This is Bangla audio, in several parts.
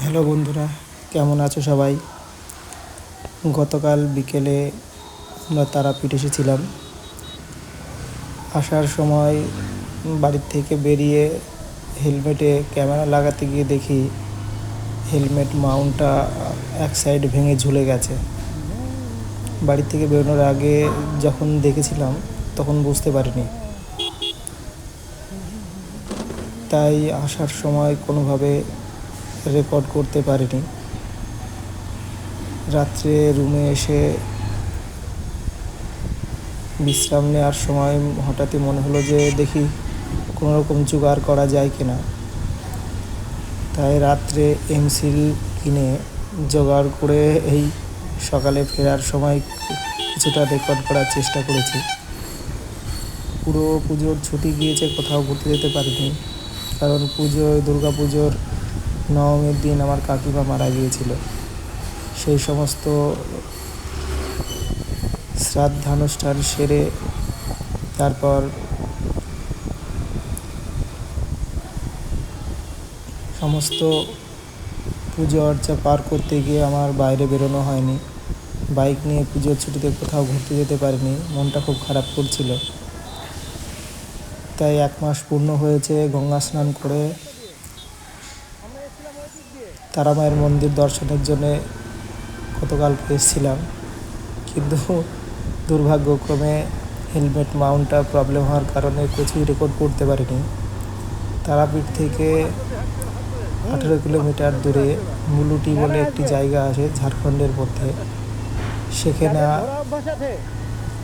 হ্যালো বন্ধুরা, কেমন আছো সবাই? গতকাল বিকেলে আমরা তারাপীঠ এসেছিলাম। আসার সময় বাড়ির থেকে বেরিয়ে হেলমেটে ক্যামেরা লাগাতে গিয়ে দেখি হেলমেট মাউন্টটা এক সাইড ভেঙে ঝুলে গেছে। বাড়ি থেকে বেরোনোর আগে যখন দেখেছিলাম তখন বুঝতে পারিনি, তাই আসার সময় কোনোভাবে রেকর্ড করতে পারিনি। রাত্রে রুমে এসে বিশ্রাম নেওয়ার সময় হঠাৎই মনে হলো যে দেখি কোনোরকম জোগাড় করা যায় কিনা। তাই রাত্রে এমসিল কিনে জোগাড় করে এই সকালে ফেরার সময় কিছুটা রেকর্ড করার চেষ্টা করেছি। পুরো পুজোর ছুটি গিয়েছে, কোথাও ঘুরতে যেতে পারিনি, কারণ দুর্গা পুজোর নবমীর দিন আমার কাকিমা মারা গিয়েছিল। সেই সমস্ত শ্রাদ্ধানুষ্ঠান সেরে তারপর সমস্ত পুজো অর্চা পার করতে গিয়ে আমার বাইরে বেরোনো হয়নি। বাইক নিয়ে পুজোর ছুটিতে কোথাও ঘুরতে যেতে পারিনি, মনটা খুব খারাপ করছিল। তাই 1 মাস পূর্ণ হয়েছে গঙ্গা স্নান করে তারামায়ের মন্দির দর্শনের জন্যে গতকাল এসেছিলাম, কিন্তু দুর্ভাগ্যক্রমে হেলমেট মাউন্টটা প্রবলেম হওয়ার কারণে কিছুই রেকর্ড করতে পারিনি। তারাপীঠ থেকে 18 কিলোমিটার দূরে মুলুটি বলে একটি জায়গা আছে ঝাড়খণ্ডের মধ্যে, সেখানে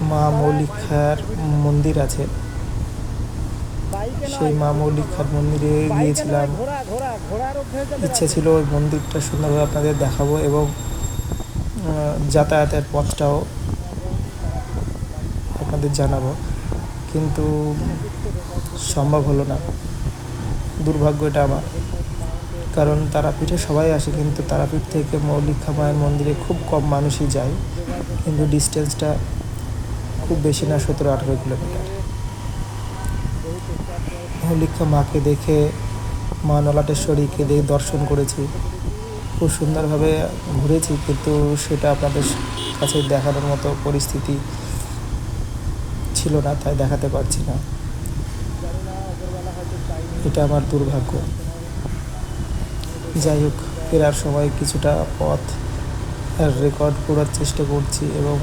মা মৌলিক্ষার মন্দির আছে। সেই মা মৌলিক্ষার মন্দিরে গিয়েছিলাম। ইচ্ছে ছিল ওই মন্দিরটা সুন্দরভাবে আপনাদের দেখাবো এবং যাতায়াতের পথটাও আপনাদের জানাবো, কিন্তু সম্ভব হলো না। দুর্ভাগ্য এটা আমার, কারণ তারাপীঠে সবাই আসে, কিন্তু তারাপীঠ থেকে মৌলিক্ষা মায়ের মন্দিরে খুব কম মানুষই যায়, কিন্তু ডিস্টেন্সটা খুব বেশি না, 17-18 কিলোমিটার। মৌলিক্ষা মাকে দেখে, মা নলাটেশ্বরীকে দর্শন করেছি, খুব সুন্দরভাবে ঘুরেছি, কিন্তু সেটা আপনাদের কাছে দেখানোর মতো পরিস্থিতি ছিল না, তাই দেখাতে পারছি না। এটা আমার দুর্ভাগ্য। যাই হোক, ফেরার সময় কিছুটা পথ রেকর্ড করার চেষ্টা করছি এবং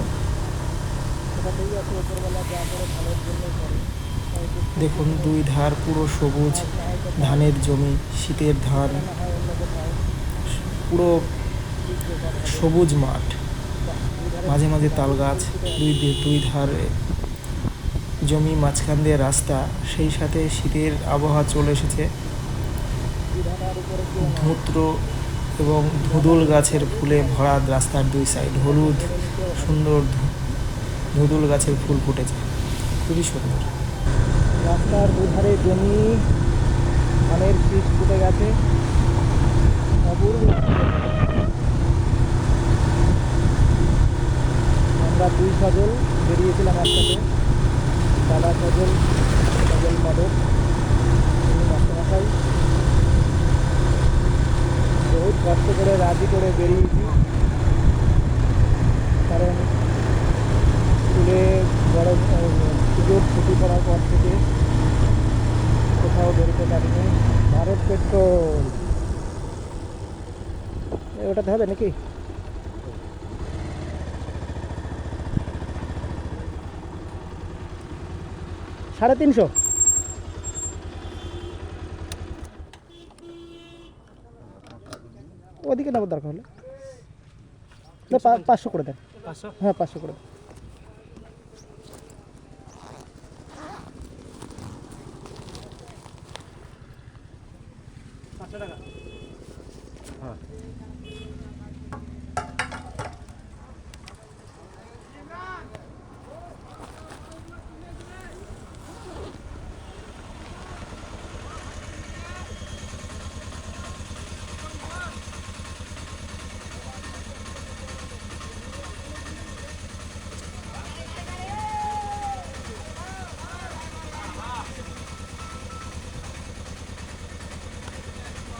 দেখুন, 2 ধার পুরো সবুজ ধানের জমি, শীতের ধান, পুরো সবুজ মাঠ, মাঝে মাঝে তাল গাছ, দুই ধারে জমি, মাঝখান দিয়ে রাস্তা, সেই সাথে শীতের আবহাওয়া চলে এসেছে। ধুত্র এবং ধুদুল গাছের ফুলে ভরা রাস্তার 2 সাইড, হলুদ সুন্দর ধুদুল গাছের ফুল ফুটেছে, খুবই সুন্দর। রাস্তার দুধারে জমি, ধানের শীষ ফুটে গেছে, অপূর্ব। আমরা 2 সজল বেরিয়েছিলাম একসাথে, দাদা সজল মাদক, মাস্টারমশাই। বহুত কষ্ট করে রাজি করে বেরিয়েছি, কারণ স্কুলে বড় পুজোর ছুটি করার পর থেকে কোথাও বেরোতে পারিনি। ভারত পেট্রোল, ওটাতে হবে নাকি? $350। ওদিকে নেবার দরকার হলে 500 করে দেন। হ্যাঁ, 500 করে দেন।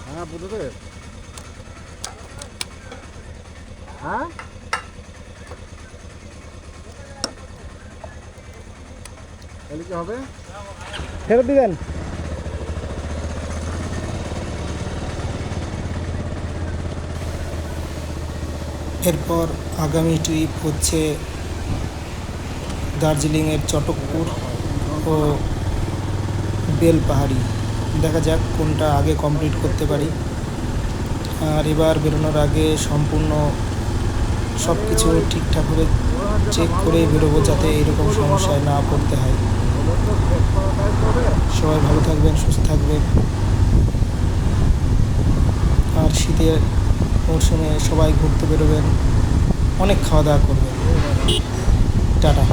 হ্যাঁ, বুঝতে হ্যাঁ তাহলে কি হবে? ফেরত দিবেন। এরপর আগামী ট্রিপ হচ্ছে দার্জিলিংয়ের চটকপুর ও বেলপাহাড়ি। দেখা যাক কোনটা আগে কমপ্লিট করতে পারি। আর এবার বেরোনোর আগে সম্পূর্ণ সব কিছু ঠিকঠাকভাবে চেক করেই বেরোবো, যাতে এরকম সমস্যায় না পড়তে হয়। সবাই ভালো থাকবেন, সুস্থ থাকবেন। আর শীতের মরশুমে সবাই ঘুরতে বেরোবেন, অনেক খাওয়া দাওয়া করবেন। টাটা।